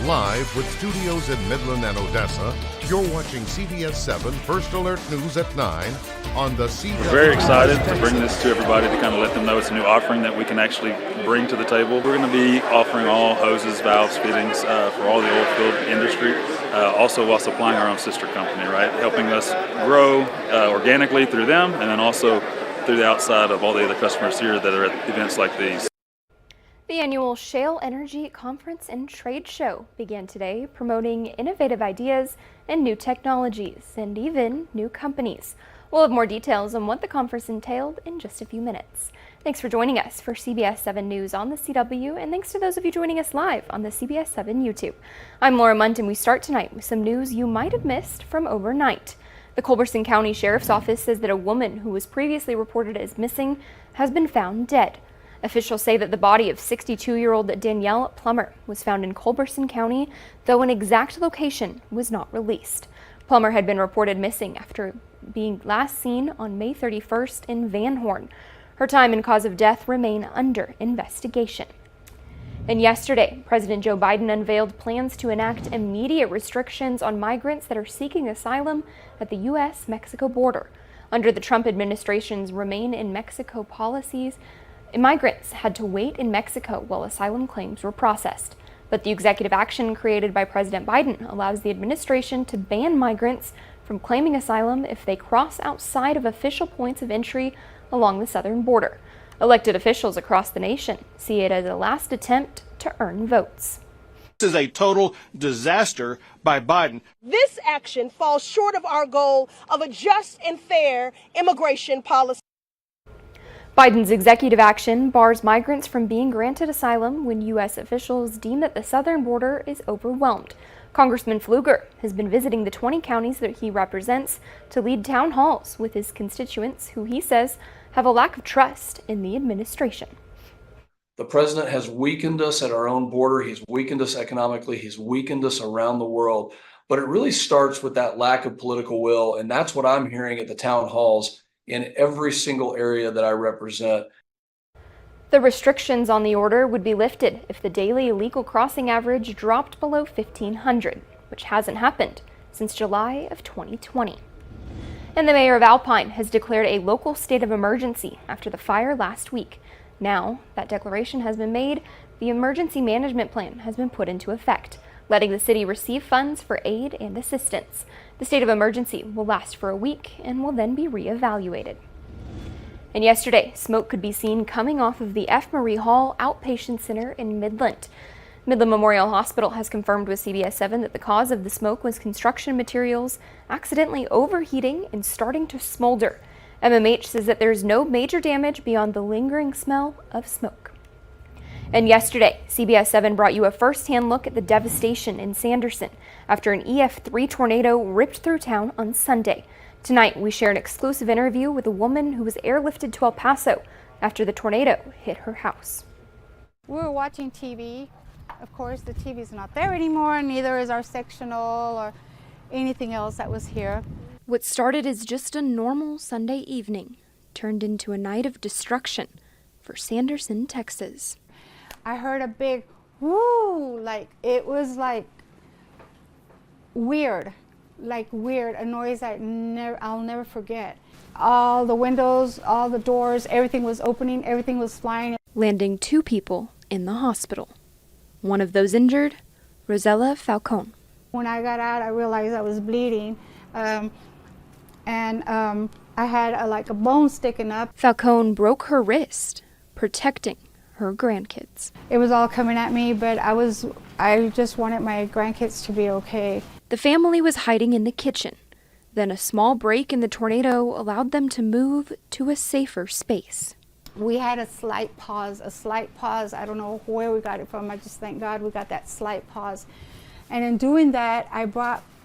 live with studios in Midland and Odessa. You're watching CBS7 First Alert News at 9 on the CW. We're very excited to bring this to everybody to kind of let them know it's a new offering that we can actually bring to the table. We're going to be offering all hoses, valves, fittings for all the oil field industry, also while supplying our own sister company, right? Helping us grow organically through them and then also through the outside of all the other customers here that are at events like these. The annual Shale Energy Conference and Trade Show began today, promoting innovative ideas and new technologies and even new companies. We'll have more details on what the conference entailed in just a few minutes. Thanks for joining us for CBS7 News on the CW, and thanks to those of you joining us live on the CBS7 YouTube. I'm Laura Munt, and we start tonight with some news you might have missed from overnight. The Culberson County Sheriff's Office says that a woman who was previously reported as missing has been found dead. Officials say that the body of 62-year-old Danielle Plummer was found in Culberson County, though an exact location was not released. Plummer had been reported missing after being last seen on May 31st in Van Horn. Her time and cause of death remain under investigation. And yesterday, President Joe Biden unveiled plans to enact immediate restrictions on migrants that are seeking asylum at the U.S.-Mexico border. Under the Trump administration's Remain in Mexico policies, migrants had to wait in Mexico while asylum claims were processed. But the executive action created by President Biden allows the administration to ban migrants from claiming asylum if they cross outside of official points of entry along the southern border. Elected officials across the nation see it as a last attempt to earn votes. This is a total disaster by Biden. This action falls short of our goal of a just and fair immigration policy. Biden's executive action bars migrants from being granted asylum when U.S. officials deem that the southern border is overwhelmed. Congressman Pfluger has been visiting the 20 counties that he represents to lead town halls with his constituents, who he says have a lack of trust in the administration. The president has weakened us at our own border. He's weakened us economically. He's weakened us around the world. But it really starts with that lack of political will. And that's what I'm hearing at the town halls in every single area that I represent. The restrictions on the order would be lifted if the daily illegal crossing average dropped below 1,500, which hasn't happened since July of 2020. And the mayor of Alpine has declared a local state of emergency after the fire last week. Now that declaration has been made, the emergency management plan has been put into effect, letting the city receive funds for aid and assistance. The state of emergency will last for a week and will then be reevaluated. And yesterday, smoke could be seen coming off of the F. Marie Hall Outpatient Center in Midland. Midland Memorial Hospital has confirmed with CBS7 that the cause of the smoke was construction materials accidentally overheating and starting to smolder. MMH says that there's no major damage beyond the lingering smell of smoke. And yesterday, CBS7 brought you a first-hand look at the devastation in Sanderson after an EF3 tornado ripped through town on Sunday. Tonight, we share an exclusive interview with a woman who was airlifted to El Paso after the tornado hit her house. We were watching TV. Of course, the TV's not there anymore, neither is our sectional or anything else that was here. What started as just a normal Sunday evening turned into a night of destruction for Sanderson, Texas. I heard a big whoo, it was weird, a noise that I'll never forget. All the windows, all the doors, everything was opening, everything was flying. Landing 2 people in the hospital. One of those injured, Rosella Falcone. When I got out, I realized I was bleeding, and I had a bone sticking up. Falcone broke her wrist, protecting her grandkids. It was all coming at me, but I just wanted my grandkids to be okay. The family was hiding in the kitchen. Then a small break in the tornado allowed them to move to a safer space. We had a slight pause. I don't know where we got it from. I just thank God we got that slight pause. And in doing that,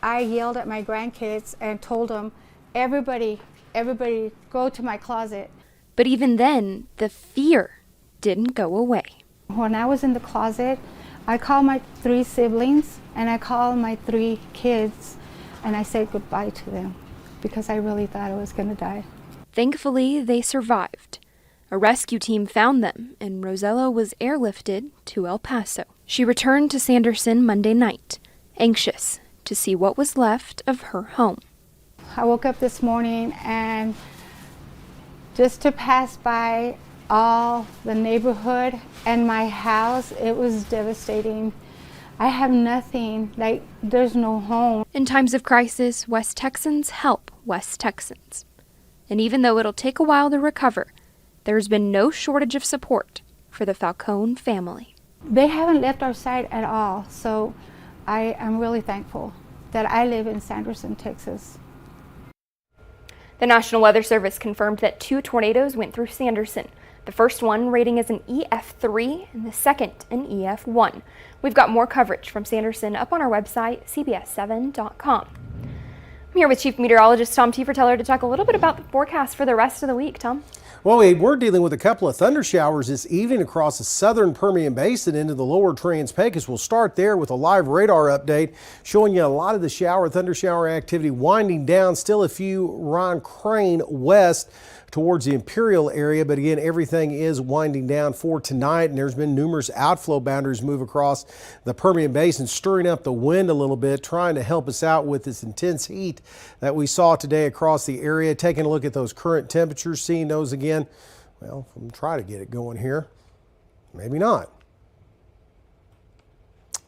I yelled at my grandkids and told them, everybody go to my closet. But even then, the fear didn't go away. When I was in the closet, I called my 3 siblings and I called my 3 kids and I said goodbye to them because I really thought I was going to die. Thankfully, they survived. A rescue team found them and Rosella was airlifted to El Paso. She returned to Sanderson Monday night, anxious to see what was left of her home. I woke up this morning and just to pass by all the neighborhood and my house, it was devastating. I have nothing, like there's no home. In times of crisis, West Texans help West Texans. And even though it'll take a while to recover, there's been no shortage of support for the Falcone family. They haven't left our side at all, so I am really thankful that I live in Sanderson, Texas. The National Weather Service confirmed that 2 tornadoes went through Sanderson. The first one rating as an EF3 and the second an EF1. We've got more coverage from Sanderson up on our website, CBS7.com. I'm here with Chief Meteorologist Tom Tieferteller to talk a little bit about the forecast for the rest of the week. Tom? Well, we're dealing with a couple of thunder showers this evening across the southern Permian Basin into the lower Trans-Pecos. We'll start there with a live radar update showing you a lot of the thunder shower activity winding down. Still a few Ron Crane west towards the Imperial area, but again, everything is winding down for tonight, and there's been numerous outflow boundaries move across the Permian Basin, stirring up the wind a little bit, trying to help us out with this intense heat that we saw today across the area. Taking a look at those current temperatures, seeing those again. Well, I'm trying to get it going here. Maybe not.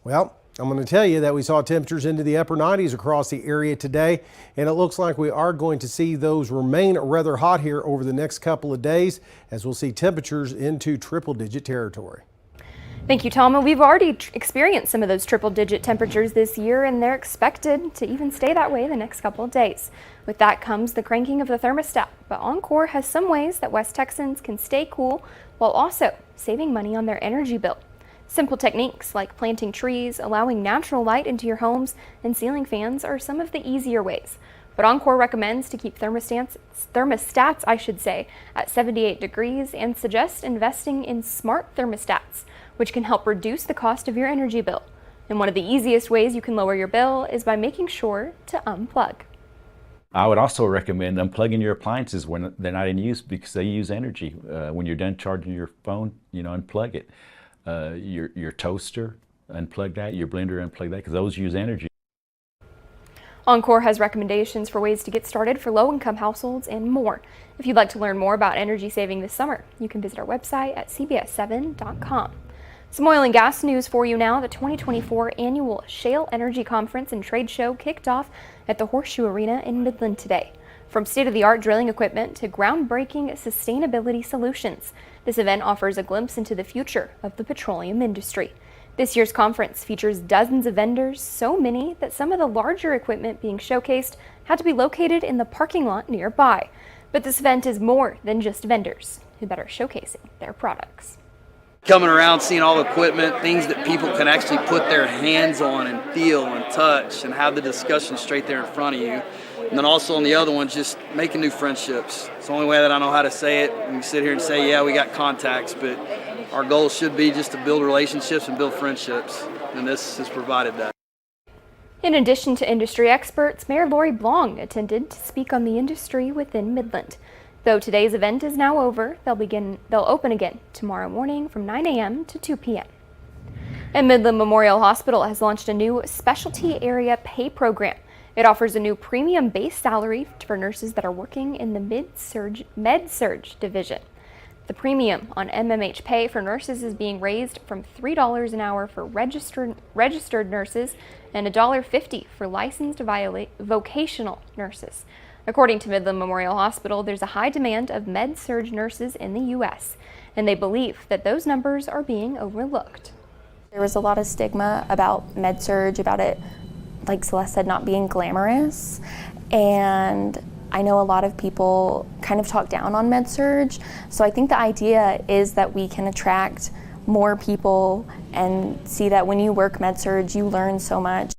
Well, I'm going to tell you that we saw temperatures into the upper 90s across the area today, and it looks like we are going to see those remain rather hot here over the next couple of days as we'll see temperatures into triple-digit territory. Thank you, Tom. We've already experienced some of those triple-digit temperatures this year, and they're expected to even stay that way the next couple of days. With that comes the cranking of the thermostat, but Encore has some ways that West Texans can stay cool while also saving money on their energy bill. Simple techniques like planting trees, allowing natural light into your homes, and ceiling fans are some of the easier ways. But Encore recommends to keep thermostats at 78 degrees and suggests investing in smart thermostats, which can help reduce the cost of your energy bill. And one of the easiest ways you can lower your bill is by making sure to unplug. I would also recommend unplugging your appliances when they're not in use because they use energy. When you're done charging your phone, unplug it. Your toaster, unplug that. Your blender, unplug that, because those use energy. Encore has recommendations for ways to get started for low-income households and more. If you'd like to learn more about energy saving this summer, you can visit our website at CBS7.com. Some oil and gas news for you now. The 2024 annual Shale Energy Conference and Trade Show kicked off at the Horseshoe Arena in Midland today. From state-of-the-art drilling equipment to groundbreaking sustainability solutions, this event offers a glimpse into the future of the petroleum industry. This year's conference features dozens of vendors, so many that some of the larger equipment being showcased had to be located in the parking lot nearby. But this event is more than just vendors who are showcasing their products. Coming around, seeing all the equipment, things that people can actually put their hands on and feel and touch and have the discussion straight there in front of you. And then also on the other one, just making new friendships. It's the only way that I know how to say it. We can sit here and say, yeah, we got contacts, but our goal should be just to build relationships and build friendships. And this has provided that. In addition to industry experts, Mayor Lori Blong attended to speak on the industry within Midland. Though today's event is now over, they'll open again tomorrow morning from 9 a.m. to 2 p.m. And Midland Memorial Hospital has launched a new specialty area pay program. It offers a new premium base salary for nurses that are working in the med-surg division. The premium on MMH pay for nurses is being raised from $3 an hour for registered nurses and $1.50 for licensed vocational nurses. According to Midland Memorial Hospital, there's a high demand of med-surg nurses in the U.S., and they believe that those numbers are being overlooked. There was a lot of stigma about med-surg, about it, like Celeste said, not being glamorous, and I know a lot of people kind of talk down on med-surg, so I think the idea is that we can attract more people and see that when you work med-surg, you learn so much.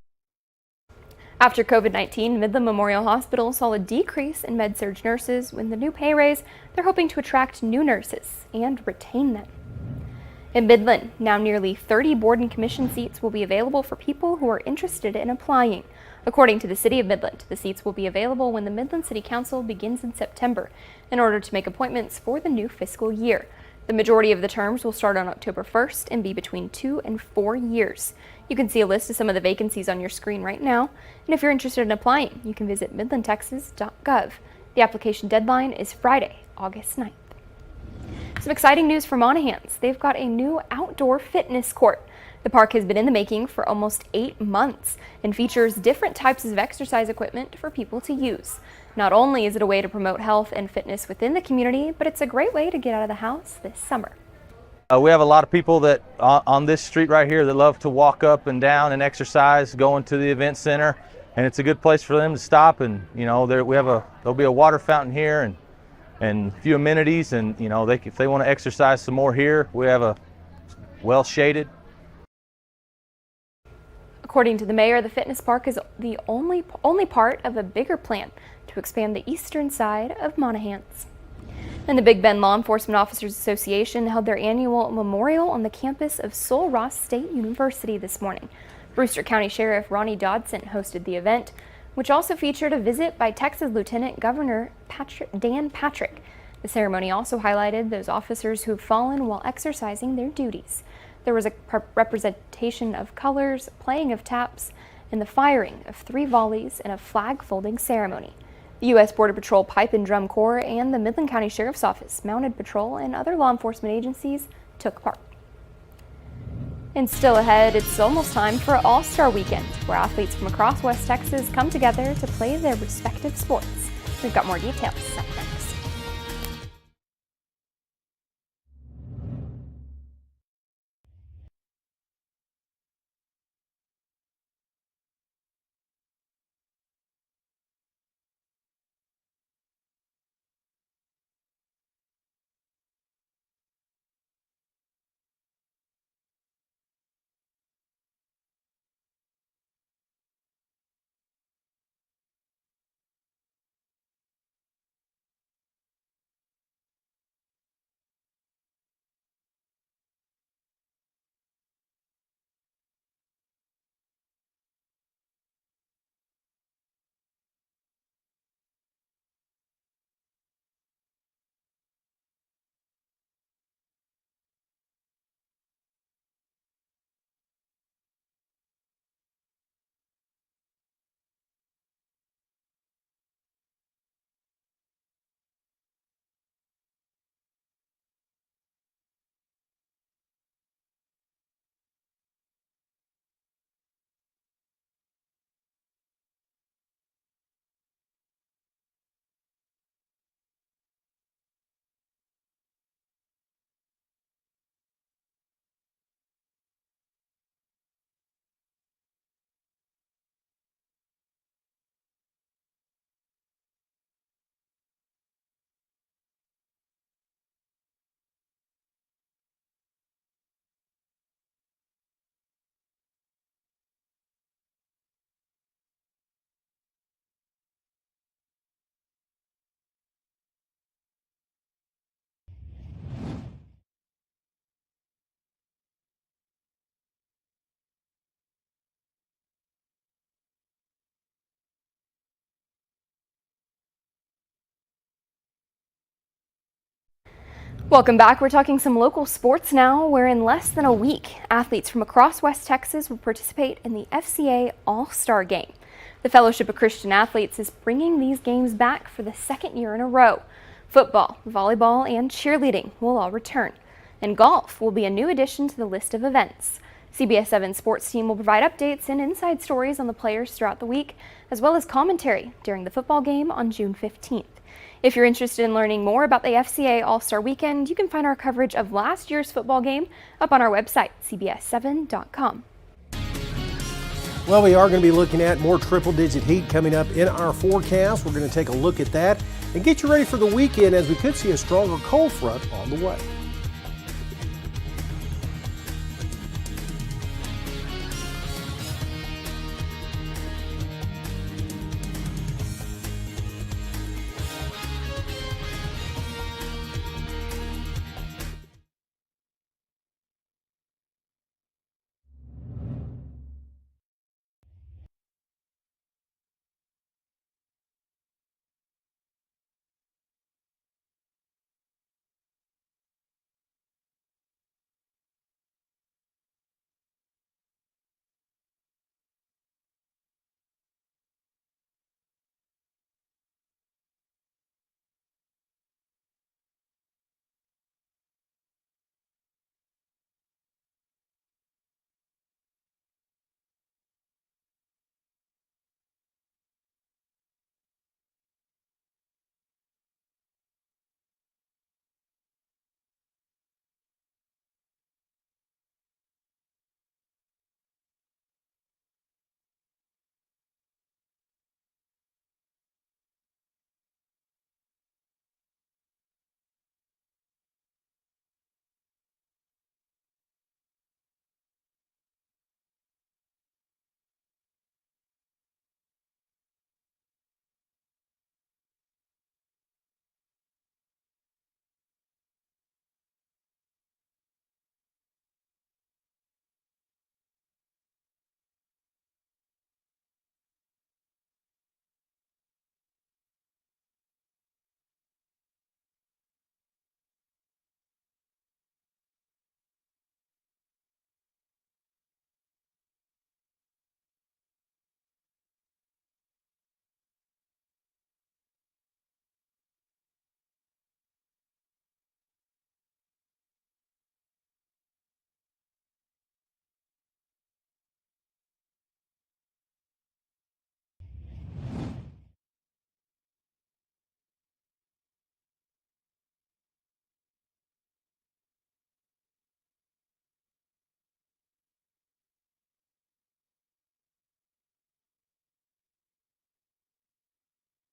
After COVID-19, Midland Memorial Hospital saw a decrease in med-surg nurses. With the new pay raise, they're hoping to attract new nurses and retain them. In Midland, now nearly 30 board and commission seats will be available for people who are interested in applying. According to the City of Midland, the seats will be available when the Midland City Council begins in September in order to make appointments for the new fiscal year. The majority of the terms will start on October 1st and be between 2 and 4 years. You can see a list of some of the vacancies on your screen right now, and if you're interested in applying, you can visit midlandtexas.gov. The application deadline is Friday, August 9th. Some exciting news for Monahans. They've got a new outdoor fitness court. The park has been in the making for almost 8 months and features different types of exercise equipment for people to use. Not only is it a way to promote health and fitness within the community, but it's a great way to get out of the house this summer. We have a lot of people that on this street right here that love to walk up and down and exercise, going to the event center, and it's a good place for them to stop. And there'll be a water fountain here and a few amenities, and if they want to exercise some more here, we have a well shaded. According to the mayor, the fitness park is the only part of a bigger plan to expand the eastern side of Monahans. And the Big Bend Law Enforcement Officers Association held their annual memorial on the campus of Sul Ross State University this morning. Brewster County Sheriff Ronnie Dodson hosted the event, which also featured a visit by Texas Lieutenant Governor Dan Patrick. The ceremony also highlighted those officers who have fallen while exercising their duties. There was a representation of colors, playing of taps, and the firing of 3 volleys in a flag-folding ceremony. The U.S. Border Patrol Pipe and Drum Corps and the Midland County Sheriff's Office, Mounted Patrol, and other law enforcement agencies took part. And still ahead, it's almost time for All-Star Weekend, where athletes from across West Texas come together to play their respective sports. We've got more details up next. Welcome back. We're talking some local sports now, where in less than a week, athletes from across West Texas will participate in the FCA All-Star Game. The Fellowship of Christian Athletes is bringing these games back for the 2nd year in a row. Football, volleyball, and cheerleading will all return. And golf will be a new addition to the list of events. CBS7 sports team will provide updates and inside stories on the players throughout the week, as well as commentary during the football game on June 15th. If you're interested in learning more about the FCA All-Star Weekend, you can find our coverage of last year's football game up on our website, CBS7.com. Well, we are going to be looking at more triple-digit heat coming up in our forecast. We're going to take a look at that and get you ready for the weekend, as we could see a stronger cold front on the way.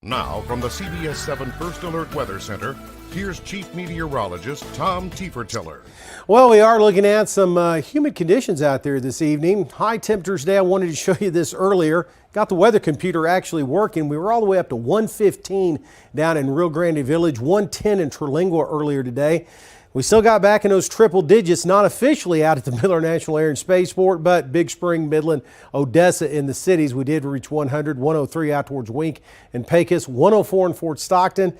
Now, from the CBS7 First Alert Weather Center, here's Chief Meteorologist Tom Tiefertiller. Well, we are looking at some humid conditions out there this evening. High temperatures today. I wanted to show you this earlier. Got the weather computer actually working. We were all the way up to 115 down in Rio Grande Village, 110 in Terlingua earlier today. We still got back in those triple digits, not officially out at the Miller National Air and Spaceport, but Big Spring, Midland, Odessa in the cities. We did reach 100, 103 out towards Wink and Pecos, 104 in Fort Stockton.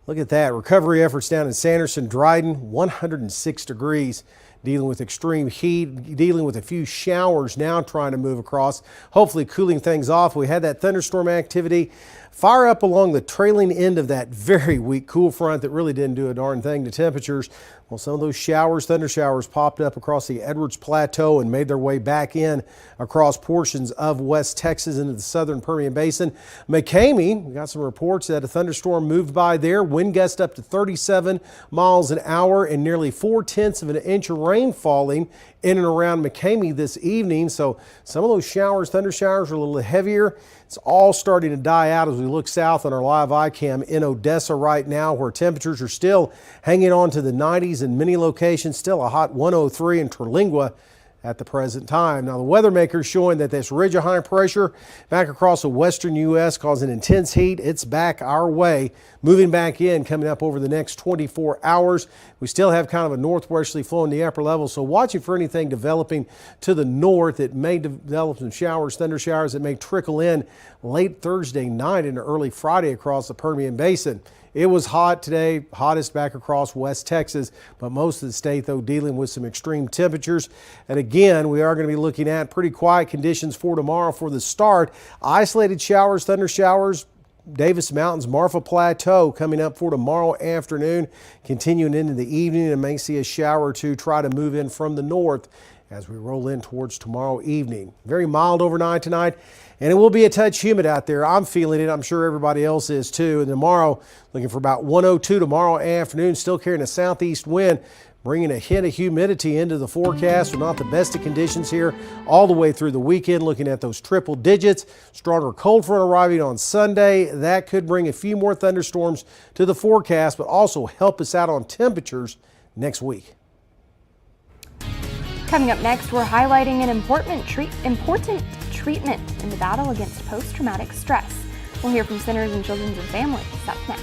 Look at that. Recovery efforts down in Sanderson, Dryden, 106 degrees. Dealing with extreme heat, dealing with a few showers now trying to move across, hopefully cooling things off. We had that thunderstorm activity far up along the trailing end of that very weak cool front that really didn't do a darn thing to temperatures. Well, some of those showers, thunder showers, popped up across the Edwards Plateau and made their way back in across portions of West Texas into the southern Permian Basin. McCamey, we got some reports that a thunderstorm moved by there, wind gust up to 37 miles an hour and nearly 4/10 of an inch of rain falling in and around McCamey this evening. So some of those showers, thunder showers, are a little heavier. It's all starting to die out as we look south on our live iCam in Odessa right now, where temperatures are still hanging on to the 90s in many locations, still a hot 103 in Terlingua at the present time. Now, the weather makers showing that this ridge of high pressure back across the western U.S. causing intense heat. It's back our way, moving back in, coming up over the next 24 hours. We still have kind of a northwesterly flow in the upper level, so watching for anything developing to the north that may develop some showers, thunder showers that may trickle in late Thursday night into early Friday across the Permian Basin. It was hot today, hottest back across West Texas, but most of the state, though, dealing with some extreme temperatures. And again, we are going to be looking at pretty quiet conditions for tomorrow for the start. Isolated showers, thunder showers, Davis Mountains, Marfa Plateau coming up for tomorrow afternoon, continuing into the evening, and may see a shower or two try to move in from the north as we roll in towards tomorrow evening. Very mild overnight tonight, and it will be a touch humid out there. I'm feeling it. I'm sure everybody else is too. And tomorrow, looking for about 102 tomorrow afternoon, still carrying a southeast wind, bringing a hint of humidity into the forecast. So not the best of conditions here all the way through the weekend, looking at those triple digits. Stronger cold front arriving on Sunday. That could bring a few more thunderstorms to the forecast, but also help us out on temperatures next week. Coming up next, we're highlighting an important treatment in the battle against post-traumatic stress. We'll hear from Centers and Children's and Families up next.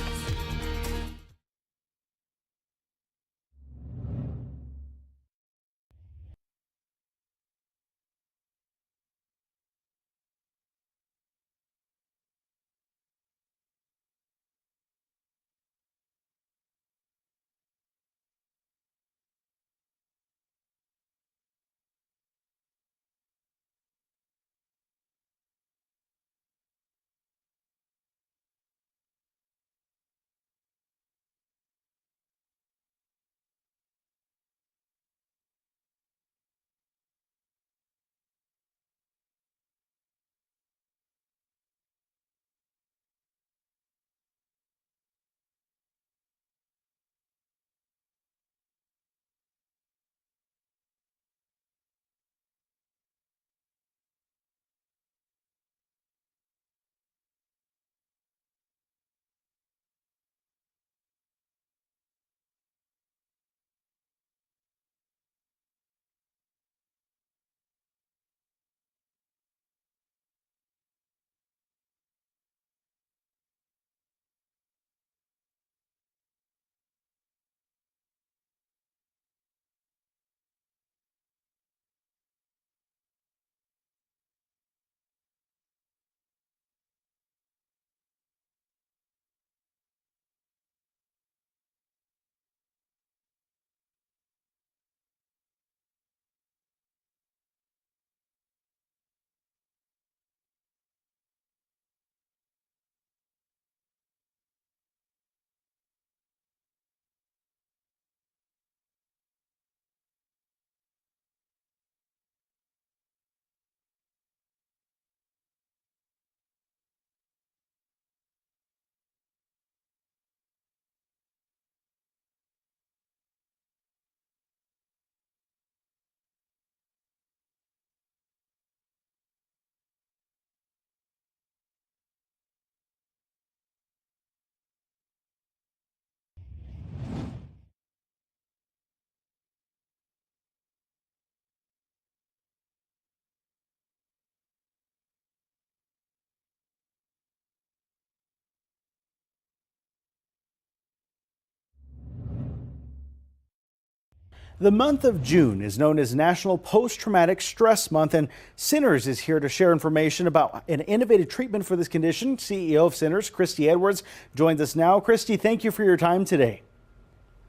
The month of June is known as National Post-Traumatic Stress Month, and Centers is here to share information about an innovative treatment for this condition. CEO of Centers, Christy Edwards, joins us now. Christy, thank you for your time today.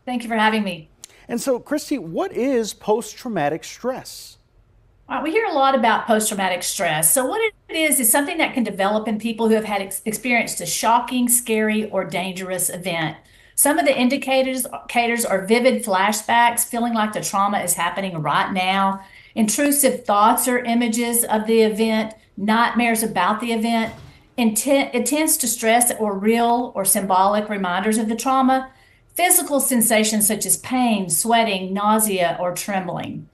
Thank you for having me. And so, Christy, what is post-traumatic stress? We hear a lot about post-traumatic stress. So what it is something that can develop in people who have had experienced a shocking, scary, or dangerous event. Some of the indicators are vivid flashbacks, feeling like the trauma is happening right now, intrusive thoughts or images of the event, nightmares about the event, intense distress or real or symbolic reminders of the trauma, physical sensations such as pain, sweating, nausea, or trembling.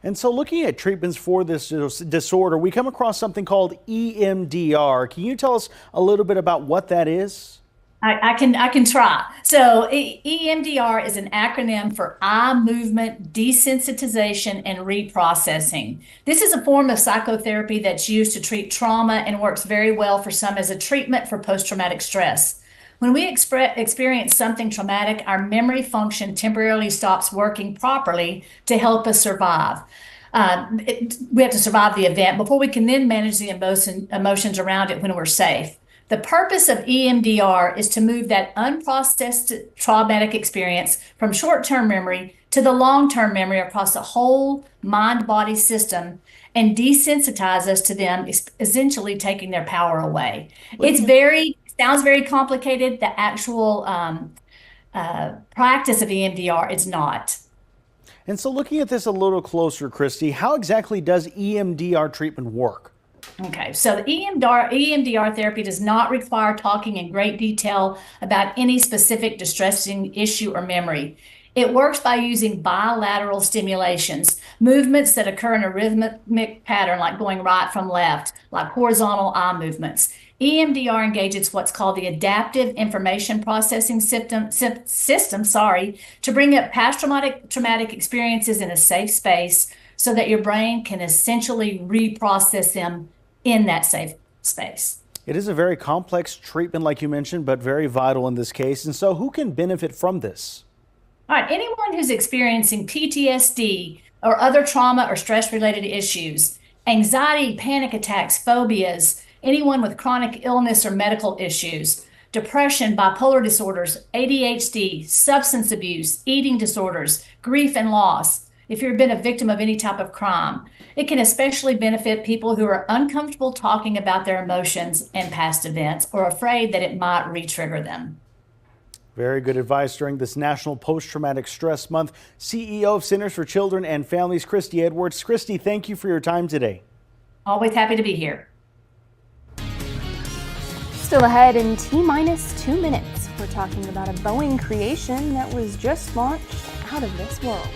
And so looking at treatments for this disorder, we come across something called EMDR. Can you tell us a little bit about what that is? I can try. So EMDR is an acronym for eye movement desensitization and reprocessing. This is a form of psychotherapy that's used to treat trauma and works very well for some as a treatment for post-traumatic stress. When we experience something traumatic, our memory function temporarily stops working properly to help us survive. We have to survive the event before we can then manage the emotions around it when we're safe. The purpose of EMDR is to move that unprocessed traumatic experience from short-term memory to the long-term memory across the whole mind-body system and desensitize us to them, essentially taking their power away. Sounds very complicated. The actual practice of EMDR is not. And so looking at this a little closer, Christy, how exactly does EMDR treatment work? Okay, so the EMDR therapy does not require talking in great detail about any specific distressing issue or memory. It works by using bilateral stimulations, movements that occur in a rhythmic pattern, like going right from left, like horizontal eye movements. EMDR engages what's called the adaptive information processing system, to bring up past traumatic experiences in a safe space so that your brain can essentially reprocess them in that safe space. It is a very complex treatment, like you mentioned, but very vital in this case. And so who can benefit from this? All right, anyone who's experiencing PTSD or other trauma or stress-related issues, anxiety, panic attacks, phobias, anyone with chronic illness or medical issues, depression, bipolar disorders, ADHD, substance abuse, eating disorders, grief and loss, if you've been a victim of any type of crime. It can especially benefit people who are uncomfortable talking about their emotions and past events or afraid that it might re-trigger them. Very good advice during this National Post-Traumatic Stress Month. CEO of Centers for Children and Families, Christy Edwards. Christy, thank you for your time today. Always happy to be here. Still ahead in T-minus 2 minutes, we're talking about a Boeing creation that was just launched out of this world.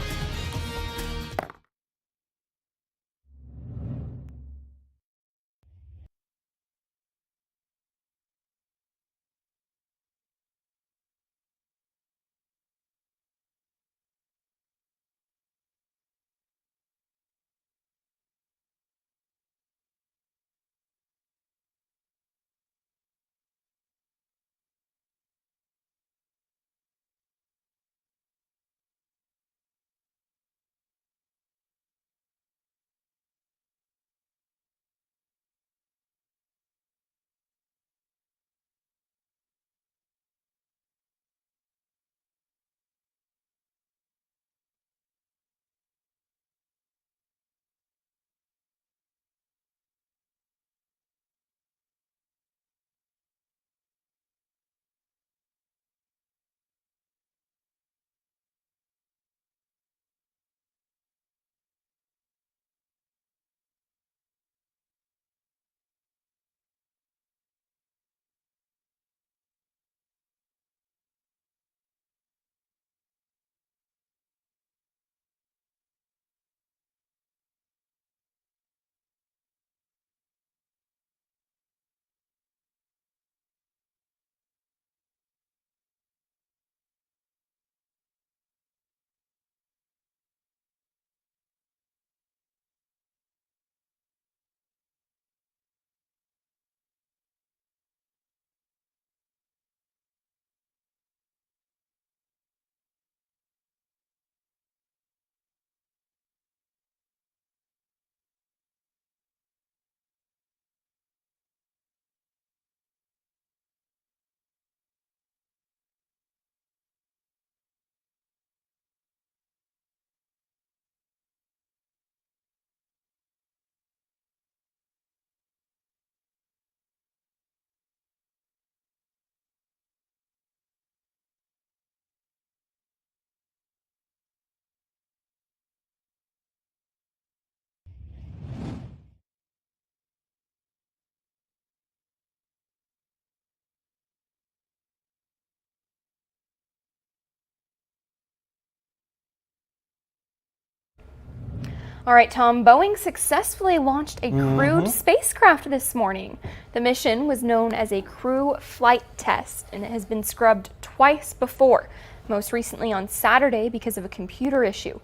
All right, Tom, Boeing successfully launched a crewed spacecraft this morning. The mission was known as a crew flight test, and it has been scrubbed twice before, most recently on Saturday because of a computer issue.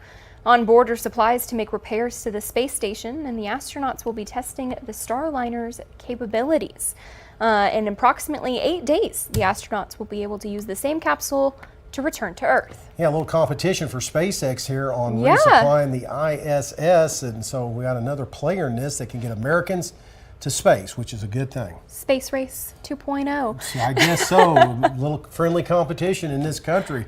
On board are supplies to make repairs to the space station, and the astronauts will be testing the Starliner's capabilities. In approximately 8 days, the astronauts will be able to use the same capsule to return to Earth. Yeah, a little competition for SpaceX here on resupplying the ISS, and so we got another player in this that can get Americans to space, which is a good thing. Space Race 2.0. I guess so. A little friendly competition in this country.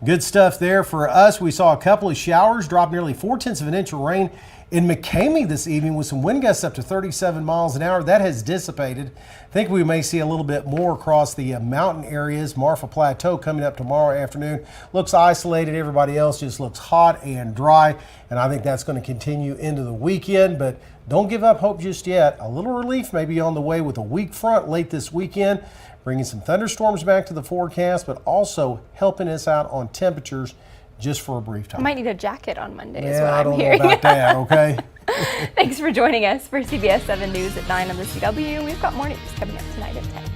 Good stuff there for us. We saw a couple of showers, drop nearly 0.4 of an inch of rain in McCamey this evening with some wind gusts up to 37 miles an hour. That has dissipated. I think we may see a little bit more across the mountain areas. Marfa Plateau coming up tomorrow afternoon. Looks isolated. Everybody else just looks hot and dry. And I think that's going to continue into the weekend. But don't give up hope just yet. A little relief may be on the way with a weak front late this weekend, bringing some thunderstorms back to the forecast, but also helping us out on temperatures just for a brief time. I might need a jacket on Monday Yeah, is what I I'm don't hearing. know about that, okay? Thanks for joining us for CBS 7 News at 9 on the CW. We've got more news coming up tonight at 10.